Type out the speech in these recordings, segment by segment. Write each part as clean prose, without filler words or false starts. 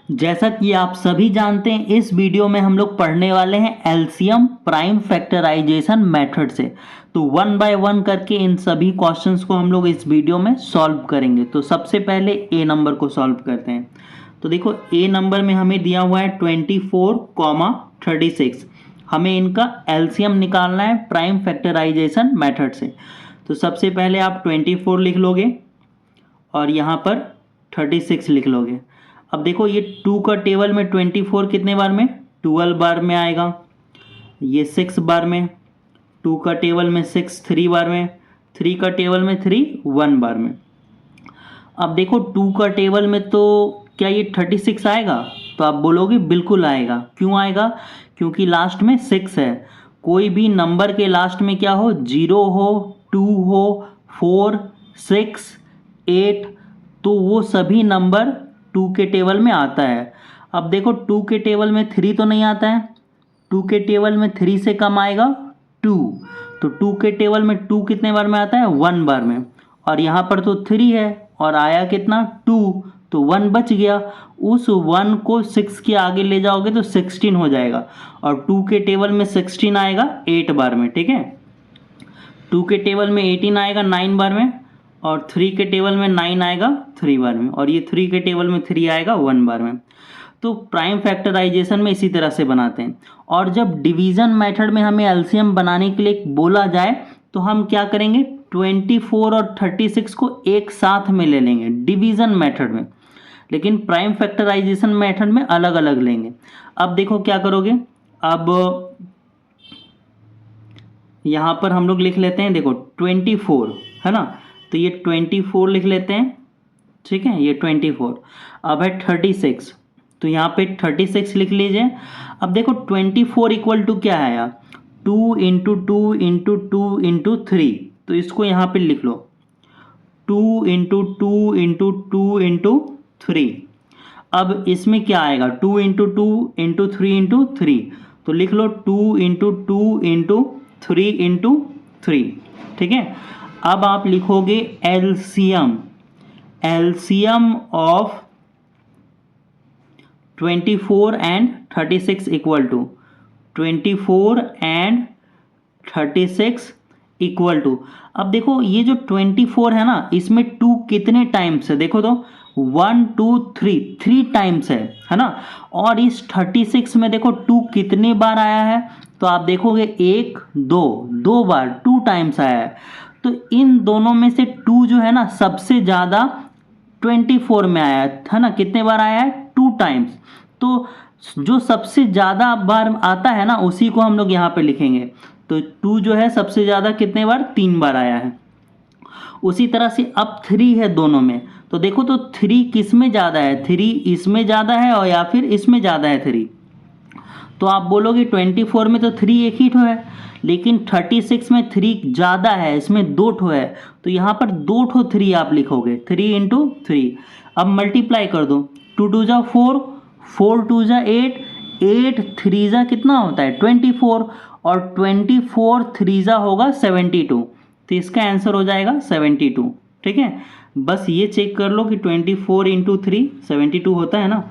जैसा कि आप सभी जानते हैं, इस वीडियो में हम लोग पढ़ने वाले हैं एलसीएम प्राइम फैक्टराइजेशन मेथड से। तो वन बाय वन करके इन सभी क्वेश्चंस को हम लोग इस वीडियो में सॉल्व करेंगे। तो सबसे पहले ए नंबर को सॉल्व करते हैं। तो देखो, ए नंबर में हमें दिया हुआ है 24, 36। हमें इनका एलसीएम निकालना है प्राइम फैक्टराइजेशन मेथड से। तो सबसे पहले आप 24 लिख लोगे और यहाँ पर 36 लिख लोगे। अब देखो, ये 2 का टेबल में 24 कितने बार में, 12 बार में आएगा। ये 6 बार में, 2 का टेबल में 6 3 बार में, 3 का टेबल में 3 1 बार में। अब देखो, 2 का टेबल में तो क्या ये 36 आएगा? तो आप बोलोगे बिल्कुल आएगा। क्यों आएगा? क्योंकि लास्ट में 6 है। कोई भी नंबर के लास्ट में क्या हो, 0 हो, 2 हो, 4, 6, 8, तो वो सभी नंबर 2 के टेबल में आता है। अब देखो, 2 के टेबल में 3 तो नहीं आता है। 2 के टेबल में 3 से कम आएगा 2। तो 2 के टेबल में 2 कितने बार में आता है, 1 बार में। और यहाँ पर तो 3 है और आया कितना, 2, तो 1 बच गया। उस 1 को 6 के आगे ले जाओगे तो 16 हो जाएगा। और 2 के टेबल में 16 आएगा 8 बार में, ठीक है। 2 के टेबल में 18 आएगा 9 बार में, और 3 के टेबल में 9 आएगा 3 बार में, और ये 3 के टेबल में 3 आएगा 1 बार में। तो प्राइम फैक्टराइजेशन में इसी तरह से बनाते हैं। और जब डिवीज़न मेथड में हमें एलसीएम बनाने के लिए बोला जाए तो हम क्या करेंगे, 24 और 36 को एक साथ में ले लेंगे डिवीज़न मेथड में, लेकिन प्राइम फैक्टराइजेशन मेथड में अलग अलग लेंगे। अब देखो क्या करोगे, अब यहाँ पर हम लोग लिख लेते हैं, देखो 24 है ना, तो ये 24 लिख लेते हैं, ठीक है, ये 24। अब है 36, तो यहाँ पे 36 लिख लीजिए। अब देखो 24 इक्वल टू क्या आया, 2 इंटू 2 इंटू 2 इंटू 3, तो इसको यहाँ पे लिख लो 2 इंटू 2 इंटू 2 इंटू 3। अब इसमें क्या आएगा, 2 इंटू 2 इंटू 3 इंटू 3, तो लिख लो 2 इंटू 2 इंटू 3 इंटू 3, ठीक है। अब आप लिखोगे LCM, LCM of 24 and 36 equal to 24 and 36 equal to. अब देखो, ये जो 24 है ना, इसमें 2 कितने टाइम्स है, देखो तो 1 2 3 टाइम्स है ना। और इस 36 में देखो 2 कितने बार आया है, तो आप देखोगे 1 2 बार, 2 टाइम्स आया है। तो इन दोनों में से 2 जो है ना, सबसे ज़्यादा 24 में आया है ना। कितने बार आया है, 2 टाइम्स। तो जो सबसे ज़्यादा बार आता है ना, उसी को हम लोग यहाँ पे लिखेंगे। तो 2 जो है सबसे ज़्यादा कितने बार, 3 बार आया है। उसी तरह से अब 3 है दोनों में, तो देखो तो 3 किस में ज़्यादा है, 3 इसमें ज़्यादा है और या फिर इसमें ज़्यादा है 3। तो आप बोलोगे 24 में तो 3 एक ही ठो है, लेकिन 36 में 3 ज़्यादा है, इसमें 2 ठो है। तो यहाँ पर 2 ठो 3 आप लिखोगे, 3 इंटू 3। अब मल्टीप्लाई कर दो, 2 2 जा 4, 4 2 जा 8, 8 3 जा कितना होता है 24, और 24 3 जा होगा 72। तो इसका आंसर हो जाएगा 72, ठीक है। बस ये चेक कर लो कि 24 इंटू 3 72 होता है ना,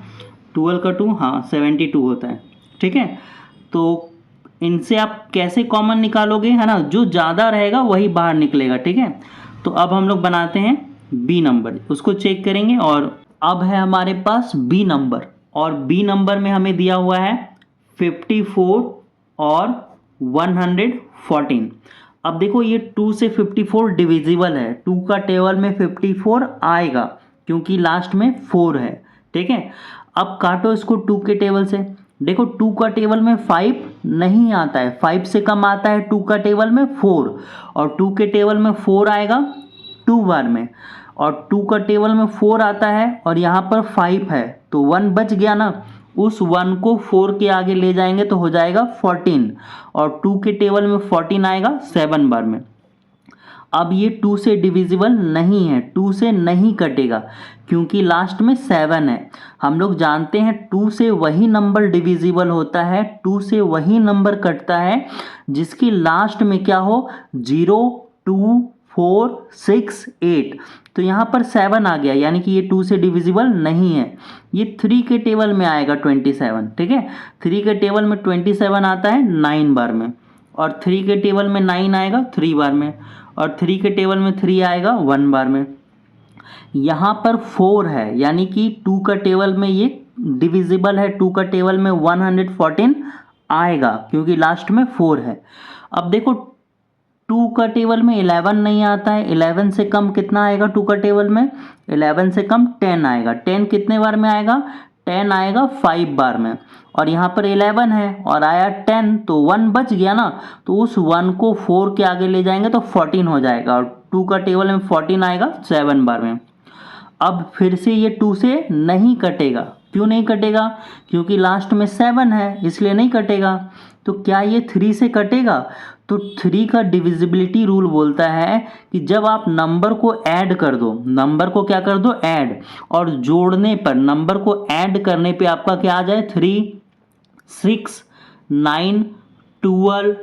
12 का 2, हाँ 72 होता है, ठीक है। तो इनसे आप कैसे कॉमन निकालोगे, है ना, जो ज़्यादा रहेगा वही बाहर निकलेगा, ठीक है। तो अब हम लोग बनाते हैं बी नंबर, उसको चेक करेंगे। और अब है हमारे पास बी नंबर, और बी नंबर में हमें दिया हुआ है 54 और 114। अब देखो, ये 2 से 54 डिविजिबल है, 2 का टेबल में 54 आएगा क्योंकि लास्ट में 4 है, ठीक है। अब काटो इसको 2 के टेबल से, देखो 2 का टेबल में 5 नहीं आता है, 5 से कम आता है 2 का टेबल में 4, और 2 के टेबल में 4 आएगा 2 बार में, और 2 का टेबल में 4 आता है और यहाँ पर 5 है, तो 1 बच गया ना। उस 1 को 4 के आगे ले जाएंगे तो हो जाएगा 14, और 2 के टेबल में 14 आएगा 7 बार में। अब ये 2 से डिविजिबल नहीं है, 2 से नहीं कटेगा क्योंकि लास्ट में 7 है। हम लोग जानते हैं 2 से वही नंबर डिविजिबल होता है, 2 से वही नंबर कटता है जिसकी लास्ट में क्या हो, 0 2 4 6 8, तो यहाँ पर 7 आ गया, यानी कि ये 2 से डिविजिबल नहीं है। ये 3 के टेबल में आएगा 27, ठीक है। 3 के टेबल में 27 आता है 9 बार में, और 3 के टेबल में 9 आएगा 3 बार में, और 3 के टेबल में 3 आएगा 1 बार में। यहाँ पर 4 है, यानी कि 2 का टेबल में ये डिविजिबल है, 2 का टेबल में 114 आएगा, क्योंकि लास्ट में 4 है। अब देखो 2 का टेबल में 11 नहीं आता है, 11 से कम कितना आएगा 2 का टेबल में, 11 से कम 10 आएगा। 10 कितने बार में आएगा, 10 आएगा 5 बार में, और यहाँ पर 11 है और आया 10, तो 1 बच गया ना, तो उस 1 को 4 के आगे ले जाएंगे तो 14 हो जाएगा, और 2 का टेबल में 14 आएगा 7 बार में। अब फिर से ये 2 से नहीं कटेगा, क्यों नहीं कटेगा, क्योंकि लास्ट में 7 है, इसलिए नहीं कटेगा। तो क्या ये 3 से कटेगा, तो 3 का डिविजिबिलिटी रूल बोलता है कि जब आप नंबर को ऐड कर दो, नंबर को क्या कर दो, ऐड, और जोड़ने पर, नंबर को ऐड करने पे आपका क्या आ जाए, 3 6 9 12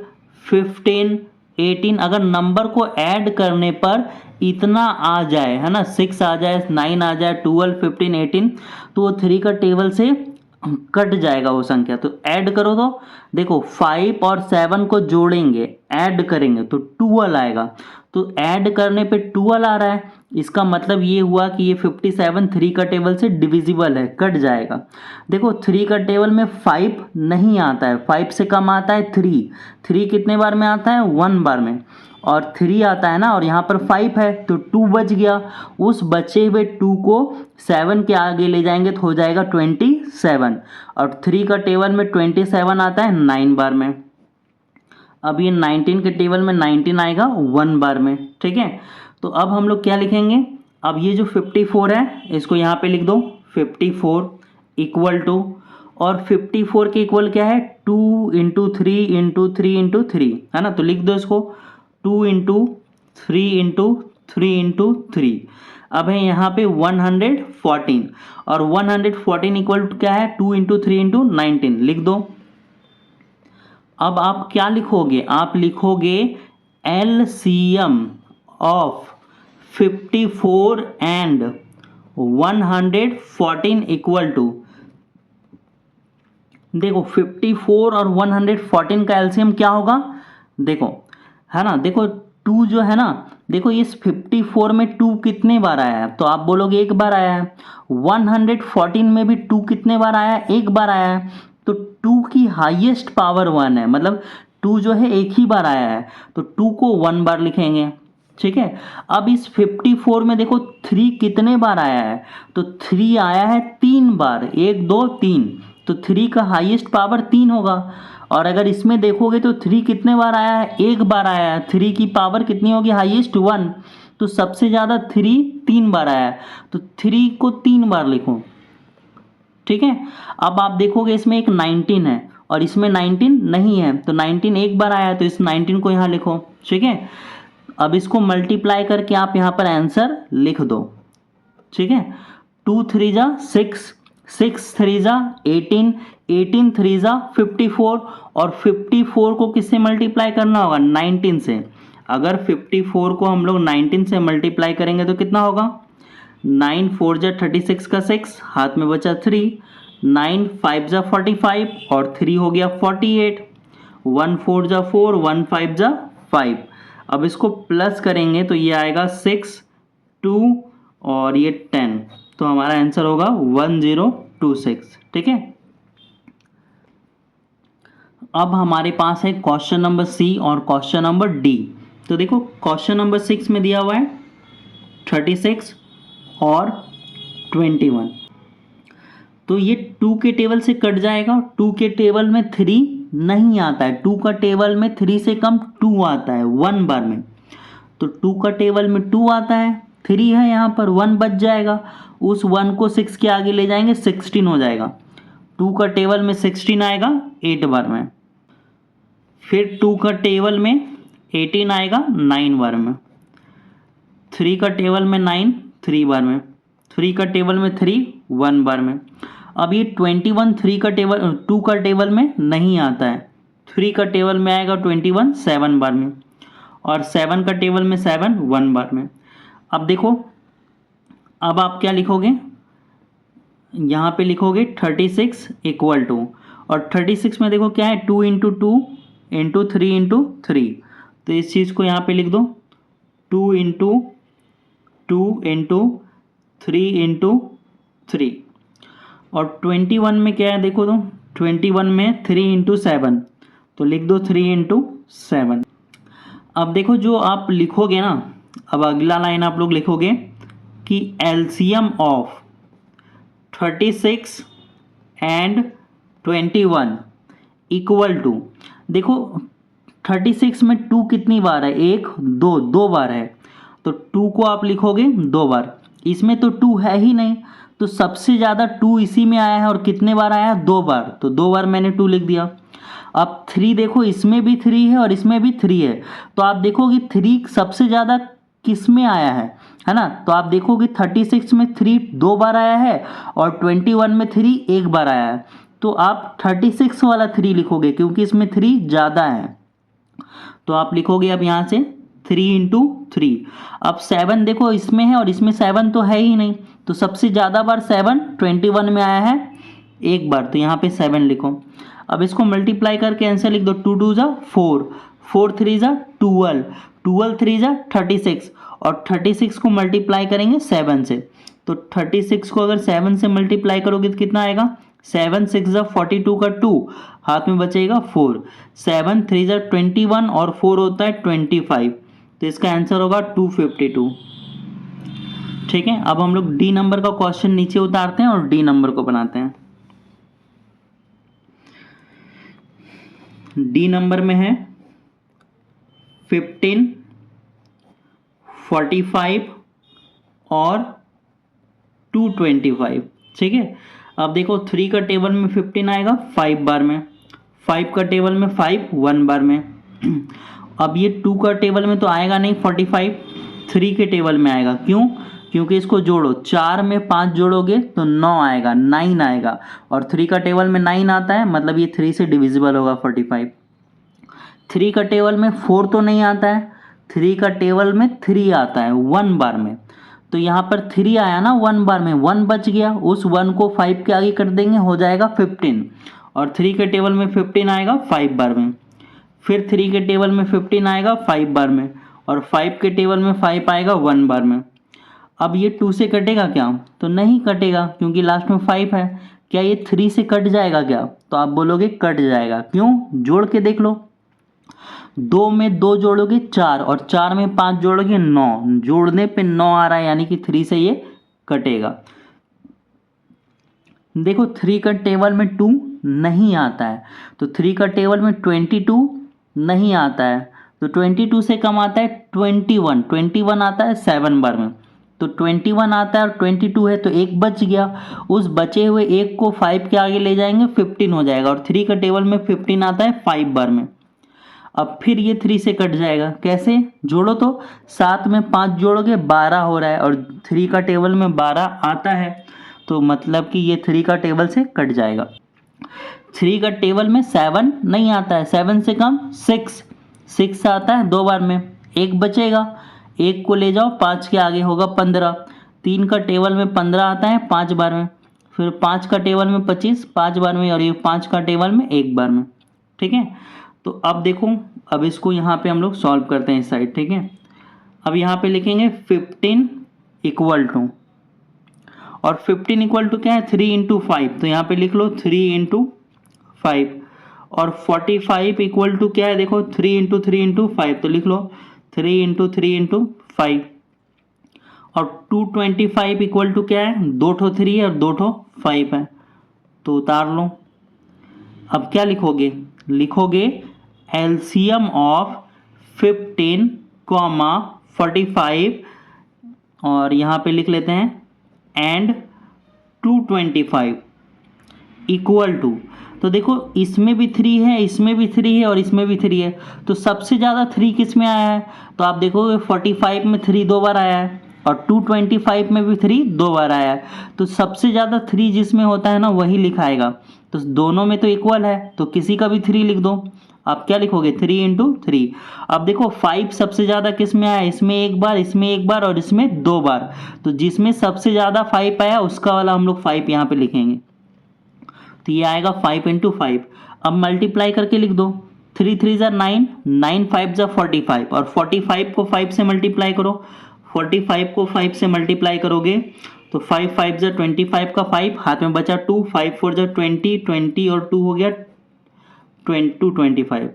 15 18, अगर नंबर को ऐड करने पर इतना आ जाए, है ना, 6 आ जाए, 9 आ जाए, 12 15 18, तो वो 3 का टेबल से कट जाएगा वो संख्या। तो ऐड करो, तो देखो 5 और 7 को जोड़ेंगे, ऐड करेंगे तो 12 आएगा, तो ऐड करने पे 12 आ रहा है, इसका मतलब ये हुआ कि ये 57 3 का टेबल से डिविजिबल है, कट जाएगा। देखो 3 का टेबल में 5 नहीं आता है, 5 से कम आता है 3, 3 कितने बार में आता है, 1 बार में, और 3 आता है ना, और यहाँ पर 5 है, तो 2 बच गया, उस बचे हुए 2 को 7 के आगे ले जाएंगे तो हो जाएगा 27, और 3 का टेबल में 27 आता है 9 बार में। अब ये 19 के टेबल में 19 आएगा 1 बार में, ठीक है। तो अब हम लोग क्या लिखेंगे, अब ये जो 54 है इसको यहाँ पे लिख दो, 54 इक्वल टू, और 54 के इक्वल क्या है, 2 इंटू 3 इंटू 3 इंटू 3, है ना, तो लिख दो इसको 2 इंटू 3 इंटू 3 इंटू 3। अब है यहाँ पे 114, और 114 इक्वल टू क्या है, 2 इंटू 3 इंटू 19, लिख दो। अब आप क्या लिखोगे, आप लिखोगे LCM of 54 and 114 equal to, देखो 54 और 114 का LCM क्या होगा, देखो, है ना, देखो 2 जो है ना, देखो इस 54 में 2 कितने बार आया है, तो आप बोलोगे 1 बार आया है। 114 में भी 2 कितने बार आया है, 1 बार आया है, तो 2 की हाईएस्ट पावर 1 है, मतलब 2 जो है 1 ही बार आया है, तो 2 को 1 बार लिखेंगे, ठीक है। अब इस 54 में देखो 3 कितने बार आया है, तो 3 आया है 3 बार, 1 2 3, तो 3 का हाईएस्ट पावर 3 होगा। और अगर इसमें देखोगे तो 3 कितने बार आया है, 1 बार आया है, 3 की पावर कितनी होगी, हाईएस्ट 1, तो सबसे ज़्यादा 3 बार आया है, तो 3 को 3 बार लिखो, ठीक है। अब आप देखोगे इसमें एक 19 है और इसमें 19 नहीं है, तो 19 1 बार आया है, तो इस 19 को यहाँ लिखो, ठीक है। अब इसको मल्टीप्लाई करके आप यहाँ पर आंसर लिख दो, ठीक है। 2 3 जा 6, 6 3 जा 18, 18 3 जा 54, और 54 को किससे मल्टीप्लाई करना होगा, 19 से। अगर 54 को हम लोग 19 से मल्टीप्लाई करेंगे तो कितना होगा, 9 4 जा 36 का 6, हाथ में बचा 3, 9 5 जा 45, और 3 हो गया 48, 1 4 जा 4, 1 5 जा 5। अब इसको प्लस करेंगे तो ये आएगा 6 2 और ये 10, तो हमारा आंसर होगा 1026, ठीक है। अब हमारे पास है क्वेश्चन नंबर सी और क्वेश्चन नंबर डी। तो देखो क्वेश्चन नंबर 6 में दिया हुआ है 36 और 21, तो ये 2 के टेबल से कट जाएगा। 2 के टेबल में 3 नहीं आता है, 2 का टेबल में 3 से कम 2 आता है 1 बार में, तो 2 का टेबल में 2 आता है, 3 है यहाँ पर, 1 बच जाएगा, उस 1 को 6 के आगे ले जाएंगे 16 हो जाएगा। 2 का टेबल में 16 आएगा 8 बार में, फिर 2 का टेबल में 18 आएगा 9 बार में, 3 का टेबल में 9 3 बार में, 3 का टेबल में 3 1 बार में। अब ये 21 3 का टेबल 2 का टेबल में नहीं आता है, 3 का टेबल में आएगा 21 7 बार में, और 7 का टेबल में 7 1 बार में। अब देखो, अब आप क्या लिखोगे, यहाँ पे लिखोगे 36 इक्वल टू, और 36 में देखो क्या है, 2 इंटू 2 इंटू 3 इंटू 3, तो इस चीज़ को यहाँ पे लिख दो 2 इंटू 2 इंटू 3 इंटू 3। और 21 में क्या है देखो, तो 21 में 3 इंटू 7, तो लिख दो 3 इंटू 7। अब देखो जो आप लिखोगे ना, अब अगला लाइन आप लोग लिखोगे कि LCM of 36 and 21 equal to, देखो 36 में 2 कितनी बार है, 1 2 2 बार है, तो 2 को आप लिखोगे 2 बार, इसमें तो 2 है ही नहीं, तो सबसे ज़्यादा 2 इसी में आया है, और कितने बार आया है, 2 बार, तो 2 बार मैंने 2 लिख दिया। अब 3 देखो, इसमें भी 3 है और इसमें भी 3 है, तो आप देखोगे 3 सबसे ज़्यादा किस में आया है ना, तो आप देखोगे 36 में 3 2 बार आया है और 21 में 3 1 बार आया है, तो आप 36 वाला 3 लिखोगे क्योंकि इसमें 3 ज़्यादा है, तो आप लिखोगे अब यहाँ से 3 इंटू 3। अब 7 देखो इसमें है और इसमें 7 तो है ही नहीं, तो सबसे ज़्यादा बार 7 21 में आया है 1 बार, तो यहाँ पे 7 लिखो। अब इसको मल्टीप्लाई करके आंसर लिख दो, 2 2 जा 4, 4 3 जा 12, 12 3 जा 36, और 36 को मल्टीप्लाई करेंगे 7 से, तो 36 को अगर 7 से मल्टीप्लाई करोगे तो कितना आएगा, 7 6 जा 42 का 2, हाथ में बचेगा 4, 7 3 जा 21 और 4 होता है 25, तो इसका आंसर होगा 252। ठीक है, अब हम लोग डी नंबर का क्वेश्चन नीचे उतारते हैं और डी नंबर को बनाते हैं। डी नंबर में है 15, 45 और 225। ठीक है, अब देखो 3 का टेबल में 15 आएगा 5 बार में, 5 का टेबल में 5 1 बार में। अब ये 2 का टेबल में तो आएगा नहीं 45, 3 के टेबल में आएगा, क्यों, क्योंकि इसको जोड़ो, 4 में 5 जोड़ोगे तो 9 आएगा, 9 आएगा, और 3 का टेबल में 9 आता है, मतलब ये 3 से डिविजिबल होगा 45। 3 का टेबल में 4 तो नहीं आता है, 3 का टेबल में 3 आता है 1 बार में, तो यहाँ पर 3 आया ना 1 बार में, 1 बच गया, उस 1 को 5 के आगे कर देंगे, हो जाएगा 15, और 3 के टेबल में 15 आएगा 5 बार में, फिर 3 के टेबल में 15 आएगा 5 बार में, और 5 के टेबल में 5 आएगा 1 बार में। अब ये 2 से कटेगा क्या, तो नहीं कटेगा क्योंकि लास्ट में 5 है। क्या ये 3 से कट जाएगा क्या, तो आप बोलोगे कट जाएगा, क्यों, जोड़ के देख लो, 2 में 2 जोड़ोगे 4, और 4 में 5 जोड़ोगे 9, जोड़ने पे 9 आ रहा है, यानी कि 3 से ये कटेगा। देखो 3 का टेबल में 2 नहीं आता है, तो 3 का टेबल में 22 नहीं आता है, तो 22 से कम आता है 21, 21 आता है 7 बार में, तो 21 आता है और 22 है, तो एक बच गया, उस बचे हुए एक को 5 के आगे ले जाएंगे 15 हो जाएगा, और 3 का टेबल में 15 आता है 5 बार में। अब फिर ये 3 से कट जाएगा, कैसे, जोड़ो तो, 7 में 5 जोड़ोगे 12 हो रहा है, और 3 का टेबल में 12 आता है, तो मतलब कि ये 3 का टेबल से कट जाएगा। 3 का टेबल में 7 नहीं आता है, 7 से कम 6 आता है 2 बार में, एक बचेगा, एक को ले जाओ 5 के आगे होगा 15, 3 का टेबल में 15 आता है 5 बार में, फिर 5 का टेबल में 25 5 बार में, और ये 5 का टेबल में 1 बार में। ठीक है, तो अब देखो, अब इसको यहाँ पे हम लोग सॉल्व करते हैं इस साइड। ठीक है, अब यहाँ पे लिखेंगे 15 इक्वल टू, और 15 इक्वल टू क्या है, 3 इंटू 5, तो यहाँ पे लिख लो 3 इंटू 5, और 45 इक्वल टू क्या है, देखो 3 इंटू 3 इंटू 5, तो लिख लो 3 इंटू 3 इंटू 5, और 225 इक्वल टू क्या है, 2 ठो 3 है और 2 ठो 5 है, तो उतार लो। अब क्या लिखोगे, लिखोगे एलसीएम ऑफ 15, 45, और यहाँ पे लिख लेते हैं एंड 225 इक्वल टू, तो देखो इसमें भी 3 है, इसमें भी 3 है और इसमें भी 3 है, तो सबसे ज़्यादा 3 किस में आया है, तो आप देखोगे 45 में 3 2 बार आया है, और 225 में भी 3 2 बार आया है, तो सबसे ज़्यादा 3 जिसमें होता है ना वही लिखाएगा, तो दोनों में तो इक्वल है, तो किसी का भी 3 लिख दो, आप क्या लिखोगे 3 इंटू 3। अब देखो 5 सबसे ज़्यादा किस में आया, इसमें एक बार, इसमें एक बार और इसमें 2 बार। तो जिसमें सबसे ज़्यादा 5 आया उसका वाला हम लोग 5 यहाँ पे लिखेंगे। तो ये आएगा 5 इंटू 5। अब मल्टीप्लाई करके लिख दो, 3 3 ज़ा 9, 9 5 ज़ा 45 और 45 को 5 से मल्टीप्लाई करो। 45 को 5 से मल्टीप्लाई करोगे तो 5 5 ज़ा 25 का 5 हाथ में बचा 2, 5 4 ज़ा 20, 20 और 2 हो गया 25।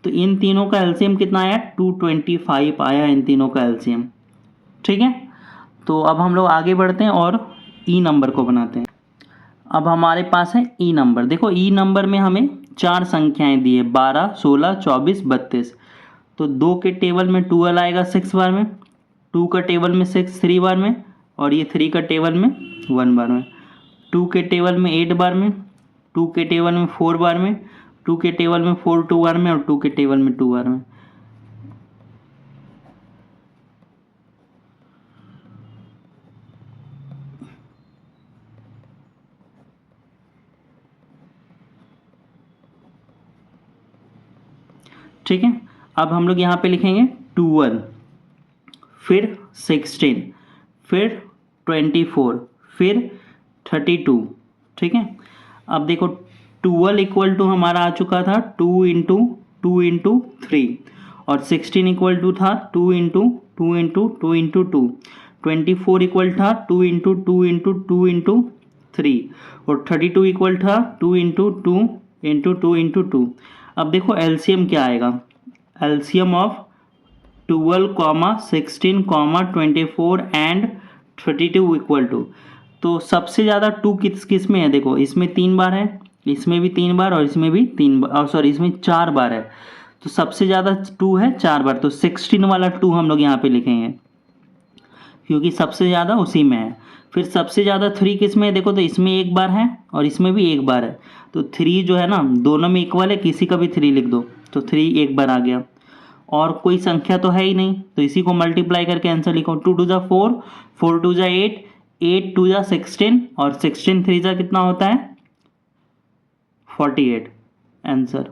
तो इन तीनों का एलसीएम कितना आया, 225 आया इन तीनों का एलसीएम। ठीक है, तो अब हम लोग आगे बढ़ते हैं और ई नंबर को बनाते हैं। अब हमारे पास है ई नंबर। देखो ई नंबर में हमें 4 संख्याएं दी है, 12 16 24 32। तो 2 के टेबल में 12 आएगा 6 बार में, 2 का टेबल में 6 3 बार में, और ये 3 का टेबल में 1 बार में, 2 के टेबल में 8 बार में, 2 के टेबल में 4 बार में, 2 के टेबल में 4 2 बार में और 2 के टेबल में 2 बार में। ठीक है, अब हम लोग यहाँ पे लिखेंगे 12, फिर 16, फिर 24, फिर 32। ठीक है, अब देखो 12 इक्वल टू हमारा आ चुका था 2 इंटू 2 इंटू 3, और 16 इक्वल टू था 2 इंटू 2 इंटू 2 इंटू 2, 24 इक्वल था 2 इंटू 2 इंटू 2 इंटू 3, और 32 इक्वल था 2 इंटू 2 इंटू 2 इंटू 2। अब देखो एलसीएम क्या आएगा, LCM of 12, 16, 24 and 32 equal to. तो सबसे ज़्यादा 2 किस किस में है, देखो इसमें 3 बार है, इसमें भी 3 बार और इसमें भी 3 बार, और सॉरी इसमें 4 बार है। तो सबसे ज़्यादा 2 है 4 बार, तो 16 वाला 2 हम लोग यहाँ पे लिखेंगे क्योंकि सबसे ज़्यादा उसी में है। फिर सबसे ज़्यादा 3 किस में है, देखो तो इसमें 1 बार है और इसमें भी 1 बार है। तो 3 जो है ना दोनों में इक्वल है, किसी का भी 3 लिख दो तो 3 एक बार आ गया। और कोई संख्या तो है ही नहीं, तो इसी को मल्टीप्लाई करके आंसर लिखो, 2 2 ज़ा 4, 4 2 ज़ा 8, 8 2 ज़ा 16 और 16 3 ज़ा कितना होता है 48 आंसर।